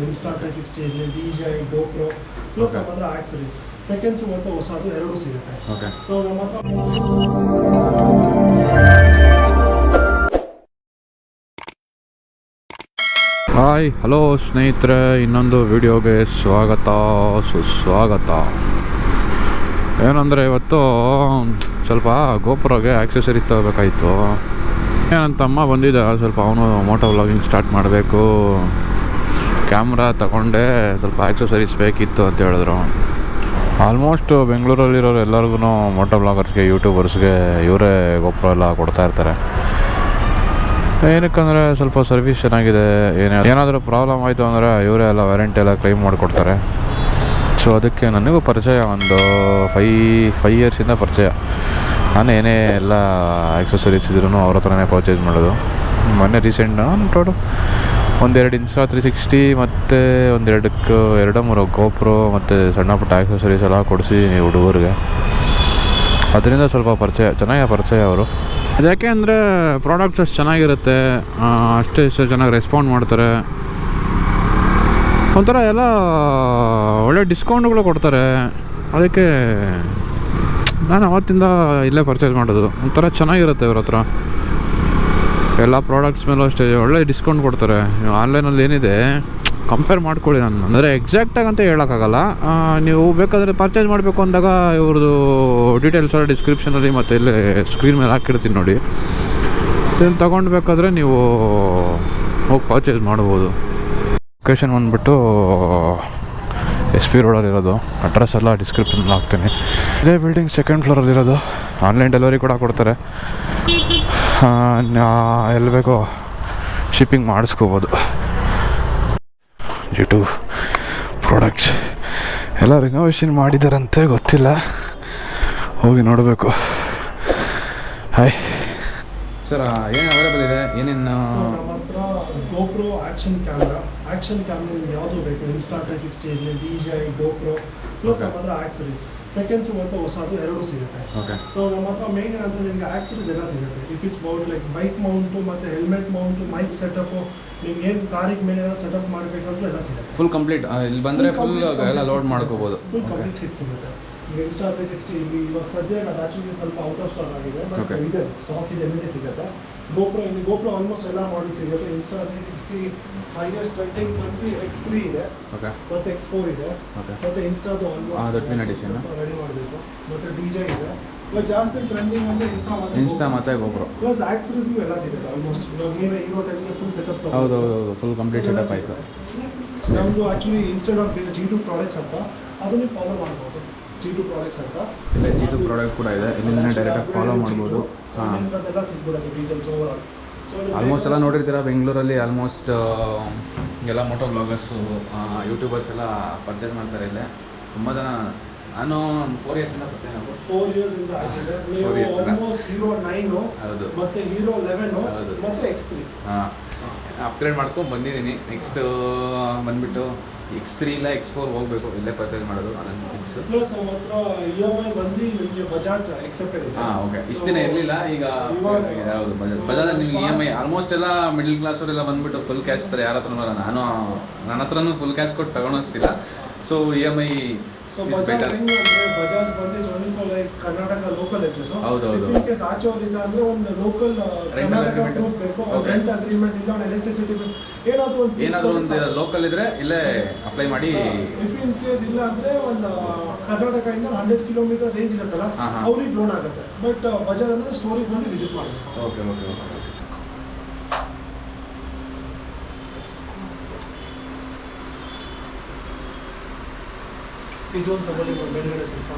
Insta 360 ಇರಲಿ, DJI, GoPro plus ನಮ್ಮ ಹತ್ರ ಆಕ್ಸರೀಸ್ ಸೆಕೆಂಡ್ಸು ಮತ್ತು ಹೊಸದು ಎರಡೂ ಸಿಗುತ್ತೆ. ಸೊ ನಮ್ಮ ಹತ್ರ ಹಾಯ್ ಹಲೋ ಸ್ನೇಹಿತರೆ, ಇನ್ನೊಂದು ವಿಡಿಯೋಗೆ ಸುಸ್ವಾಗತ. ಏನಂದರೆ ಇವತ್ತು ಸ್ವಲ್ಪ ಗೋಪುರಗೆ ಆಕ್ಸೆಸರೀಸ್ ತಗೋಬೇಕಾಯಿತು. ನನ್ನ ತಮ್ಮ ಬಂದಿದ್ದ, ಸ್ವಲ್ಪ ಅವನು ಮೋಟೋ ವ್ಲಾಗಿಂಗ್ ಸ್ಟಾರ್ಟ್ ಮಾಡಬೇಕು, ಕ್ಯಾಮ್ರಾ ತಗೊಂಡೆ, ಸ್ವಲ್ಪ ಆಕ್ಸೆಸರೀಸ್ ಬೇಕಿತ್ತು ಅಂತ ಹೇಳಿದ್ರು. ಆಲ್ಮೋಸ್ಟ್ ಬೆಂಗಳೂರಲ್ಲಿರೋರು ಎಲ್ಲರಿಗೂ ಮೋಟೋ ವ್ಲಾಗರ್ಸ್ಗೆ, ಯೂಟ್ಯೂಬರ್ಸ್ಗೆ ಇವರೇ ಗೋಪುರ ಎಲ್ಲ ಕೊಡ್ತಾಯಿರ್ತಾರೆ. ಏನಕ್ಕಂದರೆ ಸ್ವಲ್ಪ ಸರ್ವಿಸ್ ಚೆನ್ನಾಗಿದೆ, ಏನಾದರೂ ಪ್ರಾಬ್ಲಮ್ ಆಯಿತು ಅಂದರೆ ಇವರೇ ಎಲ್ಲ ವ್ಯಾರಂಟಿ ಎಲ್ಲ ಕ್ಲೈಮ್ ಮಾಡಿಕೊಡ್ತಾರೆ. ಸೊ ಅದಕ್ಕೆ ನನಗೂ ಪರಿಚಯ ಒಂದು ಫೈವ್ ಇಯರ್ಸಿಂದ ಪರಿಚಯ. ನಾನು ಏನೇ ಎಲ್ಲ ಆಕ್ಸೆಸರೀಸ್ ಇದ್ರೂ ಅವ್ರ ಹತ್ರನೇ ಪರ್ಚೇಸ್ ಮಾಡೋದು. ಮೊನ್ನೆ ರೀಸೆಂಟ್ ಟೋಟಲ್ ಒಂದೆರಡು ಇನ್ಸ್ಟಾ 360 ಮತ್ತು ಎರಡು ಮೂರು ಗೋಪ್ರೋ ಮತ್ತು ಸಣ್ಣ ಪುಟ್ಟ ಆಕ್ಸೆಸರೀಸ್ ಎಲ್ಲ ಕೊಡಿಸಿ ಹುಡುಗರಿಗೆ. ಅದರಿಂದ ಸ್ವಲ್ಪ ಚೆನ್ನಾಗಿ ಪರಿಚಯ ಅವರು. ಅದಕ್ಕೆ ಅಂದರೆ ಪ್ರಾಡಕ್ಟ್ಸ್ ಅಷ್ಟು ಚೆನ್ನಾಗಿರುತ್ತೆ, ಅಷ್ಟೇ ಚೆನ್ನಾಗಿ ರೆಸ್ಪಾಂಡ್ ಮಾಡ್ತಾರೆ. ಒಂಥರ ಎಲ್ಲ ಒಳ್ಳೆ ಡಿಸ್ಕೌಂಟ್ಗಳು ಕೊಡ್ತಾರೆ. ಅದಕ್ಕೆ ನಾನು ಅವತ್ತಿಂದ ಇಲ್ಲೇ ಪರ್ಚೇಸ್ ಮಾಡೋದು. ಒಂಥರ ಚೆನ್ನಾಗಿರುತ್ತೆ ಇವ್ರ ಹತ್ರ. ಎಲ್ಲ ಪ್ರಾಡಕ್ಟ್ಸ್ ಮೇಲೂ ಅಷ್ಟೇ ಒಳ್ಳೆ ಡಿಸ್ಕೌಂಟ್ ಕೊಡ್ತಾರೆ. ನೀವು ಆನ್ಲೈನಲ್ಲಿ ಏನಿದೆ ಕಂಪೇರ್ ಮಾಡ್ಕೊಳ್ಳಿ. ನಾನು ಅಂದರೆ ಎಕ್ಸಾಕ್ಟಾಗಿ ಅಂತ ಹೇಳೋಕ್ಕಾಗಲ್ಲ. ನೀವು ಬೇಕಾದರೆ ಪರ್ಚೇಸ್ ಮಾಡಬೇಕು ಅಂದಾಗ ಇವ್ರದ್ದು ಡೀಟೇಲ್ಸ್ ಎಲ್ಲ ಡಿಸ್ಕ್ರಿಪ್ಷನಲ್ಲಿ ಮತ್ತು ಇಲ್ಲೇ ಸ್ಕ್ರೀನ್ ಮೇಲೆ ಹಾಕಿರ್ತೀನಿ ನೋಡಿ. ಇದನ್ನು ತೊಗೊಂಡ್ಬೇಕಾದ್ರೆ ನೀವು ಹೋಗಿ ಪರ್ಚೇಸ್ ಮಾಡ್ಬೋದು. ಲೊಕೇಶನ್ ಬಂದುಬಿಟ್ಟು SP ರೋಡಲ್ಲಿರೋದು. ಅಡ್ರೆಸ್ ಎಲ್ಲ ಡಿಸ್ಕ್ರಿಪ್ಷನಲ್ಲಿ ಹಾಕ್ತೀನಿ. ಇದೇ ಬಿಲ್ಡಿಂಗ್ 2nd ಫ್ಲೋರಲ್ಲಿರೋದು. ಆನ್ಲೈನ್ ಡೆಲಿವರಿ ಕೂಡ ಕೊಡ್ತಾರೆ. ಎಲ್ಲಿ ಬೇಕೋ ಶಿಪ್ಪಿಂಗ್ ಮಾಡಿಸ್ಕೋಬೋದು. G2 ಪ್ರಾಡಕ್ಟ್ಸ್ ಎಲ್ಲ ರಿನೋವೇಷನ್ ಮಾಡಿದಾರಂತೆ, ಗೊತ್ತಿಲ್ಲ, ಹೋಗಿ ನೋಡಬೇಕು. ಹಾಯ್ ಸರ್, ಏನು ಅವೈಲೇಬಲ್ ಇದೆ? ಏನೇನು? ನಮ್ಮ ಹತ್ರ GoPro ಆ್ಯಕ್ಷನ್ ಕ್ಯಾಮ್ರಾ ನಿಮ್ಗೆ ಯಾವುದು ಬೇಕು, ಇನ್ಸ್ಟಾ 360 ಇರಲಿ, DJI, GoPro ಪ್ಲಸ್ ನಮ್ಮ ಹತ್ರ ಆಕ್ಸರೀಸ್ ಸೆಕೆಂಡ್ಸು ಮತ್ತು ಹೊಸದು ಎರಡೂ ಸಿಗುತ್ತೆ. ಸೊ ನಮ್ಮ ಹತ್ರ ಮೇನ್ ಏನಂದರೆ ನಿಮಗೆ ಆಕ್ಸರೀಸ್ ಎಲ್ಲ ಸಿಗುತ್ತೆ. If it's about like bike mount ಮತ್ತು ಹೆಲ್ಮೆಟ್ ಮೌಂಟು, ಮೈಕ್ ಸೆಟಪ್ಪು, ನಿಮ್ಗೆ ಏನು ಕಾರಿಗೆ ಮೇಲೆ ಸೆಟಪ್ ಮಾಡಬೇಕಾದ್ರೂ ಎಲ್ಲ ಸಿಗುತ್ತೆ. ಫುಲ್ ಕಂಪ್ಲೀಟ್ ಇಲ್ಲಿ ಬಂದರೆ ಫುಲ್ ಎಲ್ಲ ಲೋಡ್ ಮಾಡ್ಕೋಬೋದು. ಫುಲ್ ಕಂಪ್ಲೀಟ್ ಹಿಟ್ ಸಿಗುತ್ತೆ. ಈಗ ಇನ್ಸ್ಟಾ 360 ಇಲ್ಲಿ ಇವಾಗ ಸದ್ಯ ಅದು ಆ್ಯಕ್ಚುಲಿ ಸ್ವಲ್ಪ ಔಟ್ ಆಫ್ ಸ್ಟಾಕ್ ಆಗಿದೆ, ಬಟ್ ಇದೆ, ಸ್ಟಾಕ್ ಇದೆ, ಎಲ್ಲಿ ಸಿಗುತ್ತೆ. GoPro ಆಲ್ಮೋಸ್ಟ್ ಎಲ್ಲ ಮಾಡಲ್ ಸಿಗುತ್ತೆ. ಇನ್ಸ್ಟಾ 360 ಹೈಯೆಸ್ಟ್ ರೇಟಿಂಗ್ ಬಂದು X3 ಇದೆ, ಮತ್ತು X4 ಇದೆ, ಮತ್ತು ಇನ್ಸ್ಟಾದು ರೆಡಿ ಮಾಡಬೇಕು, ಮತ್ತು DJI ಇದೆ. ಇವಾಗ ಜಾಸ್ತಿ ಟ್ರೆಂಡಿಂಗ್ ಅಂದರೆ ಇನ್ಸ್ಟಾ ಮತ್ತು GoPro ಪ್ಲಸ್ ಆಕ್ಸರೀಸ್ಗೂ ಎಲ್ಲ ಸಿಗುತ್ತೆ ಆಲ್ಮೋಸ್ಟ್. ಇವಾಗ ನೀವೇ ಹೀರೋ ಟೈಮ್ಗೆ ಫುಲ್ ಸೆಟಪ್ ಹೌದು ಫುಲ್ ಕಂಪ್ಲೀಟ್ ಸೆಟಪ್ ಆಯಿತು. ನಮ್ಮದು actually Instagram page G2 products ಅಂತ, ಅದನ್ನು ಫಾಲೋ ಮಾಡ್ಬೋದು. G2 ಪ್ರಾಡಕ್ಟ್ಸ್ ಅಂತ ಇಲ್ಲ, G2 ಪ್ರಾಡಕ್ಟ್ ಕೂಡ ಇದೆ, ಇಲ್ಲಿಂದನೇ ಡೈರೆಕ್ಟಾಗಿ ಫಾಲೋ ಮಾಡ್ಬೋದು. ಅದೆಲ್ಲ ಸಿಗ್ಬಿಡುತ್ತೆ ಡೀಟೇಲ್ಸ್ ಓವರಾಲ್. ಆಲ್ಮೋಸ್ಟ್ ಎಲ್ಲ ನೋಡಿರ್ತೀರ ಬೆಂಗಳೂರಲ್ಲಿ. ಆಲ್ಮೋಸ್ಟ್ ಎಲ್ಲ ಮೋಟೋ ಬ್ಲಾಗರ್ಸು, ಯೂಟ್ಯೂಬರ್ಸ್ ಎಲ್ಲ ಪರ್ಚೇಸ್ ಮಾಡ್ತಾರೆ ಇಲ್ಲೇ. ತುಂಬ ಜನ, ನಾನು 4 ಇಯರ್ಸಿಂದ ಪರ್ಚೇಸ್ ಮಾಡೋದು. 4 ಇಯರ್ಸಿಂದ ಆಗಿದೆ. ಆಲ್ಮೋಸ್ಟ್ ಹೀರೋ 9 ಹೌದು, ಮತ್ತು ಹೀರೋ 11 ಮತ್ತು X3 ಅಪ್ಗ್ರೇಡ್ ಮಾಡ್ಕೊಂಡು ಬಂದಿದ್ದೀನಿ. ನೆಕ್ಸ್ಟ್ ಬಂದುಬಿಟ್ಟು X3 ಇಲ್ಲ X4 ಹೋಗಬೇಕು, ಇಲ್ಲೇ ಪರ್ಚೇಸ್ ಮಾಡೋದು. ಅದನ್ನು ಫಿಕ್ಸ್. ಪ್ಲಸ್ ನಮ್ಮ ಹತ್ರ EMI ಬಂದು ನಿಮಗೆ ಬಜಾಜ್ ಎಕ್ಸೆಪ್ಟೆಡ್ ಇದೆ. ಓಕೆ, ಇಷ್ಟು ದಿನ ಇರಲಿಲ್ಲ, ಈಗ ಹೌದು ಬಜಾಜ್ ನಿಮಗೆ EMI ಆಲ್ಮೋಸ್ಟ್ ಎಲ್ಲ ಮಿಡಲ್ ಕ್ಲಾಸವರೆಲ್ಲ ಬಂದುಬಿಟ್ಟು ಫುಲ್ ಕ್ಯಾಶ್ ಇರ್ತಾರೆ. ಯಾರ ಹತ್ರನೂ ನನ್ನ ಹತ್ರನೂ ಫುಲ್ ಕ್ಯಾಶ್ ಕೊಟ್ಟು ತಗೊಳೋಷ್ಟಿಲ್ಲ. ಸೊ EMI ಬಜಾಜ್ ಬಂದು 24 ಲೈಕ್ ಕರ್ನಾಟಕ ಲೋಕಲ್ ಅಡ್ರೆಸ್. ಹೌದು ಇನ್ ಕೇಸ್ ಆಚೆ ಹೋಗಿಲ್ಲ ಅಂದ್ರೆ ಒಂದು ಲೋಕಲ್ ಕರ್ನಾಟಕ ಪ್ರೂಫ್ ಬೇಕು, ರೆಂಟ್ ಅಗ್ರಿಮೆಂಟ್ ಇಲ್ಲ, ಒಂದು ಎಲೆಕ್ಟ್ರಿಸಿಟಿ ಬಿಲ್, ಏನಾದರೂ ಒಂದು ಲೋಕಲ್ ಇದ್ರೆ ಇಲ್ಲೇ ಅಪ್ಲೈ ಮಾಡಿ. ಇಫ್ ಇನ್ ಕೇಸ್ ಇಲ್ಲ ಅಂದ್ರೆ ಒಂದು ಕರ್ನಾಟಕ ಇಂದ 100 ಕಿಲೋಮೀಟರ್ ರೇಂಜ್ ಇರುತ್ತಲ್ಲ, ಅವ್ರಿಗೆ ಲೋನ್ ಆಗುತ್ತೆ. ಬಟ್ ಬಜಾಜ್ ಅಂದ್ರೆ ಸ್ಟೋರಿಗೆ ಬಂದು ವಿಸಿಟ್ ಮಾಡಬೇಕು. ಓಕೆ. ಇದೊಂದು ತಗೊಳ್ಳಿ ಮೇಲ್ಗಡೆ ಸ್ವಲ್ಪ.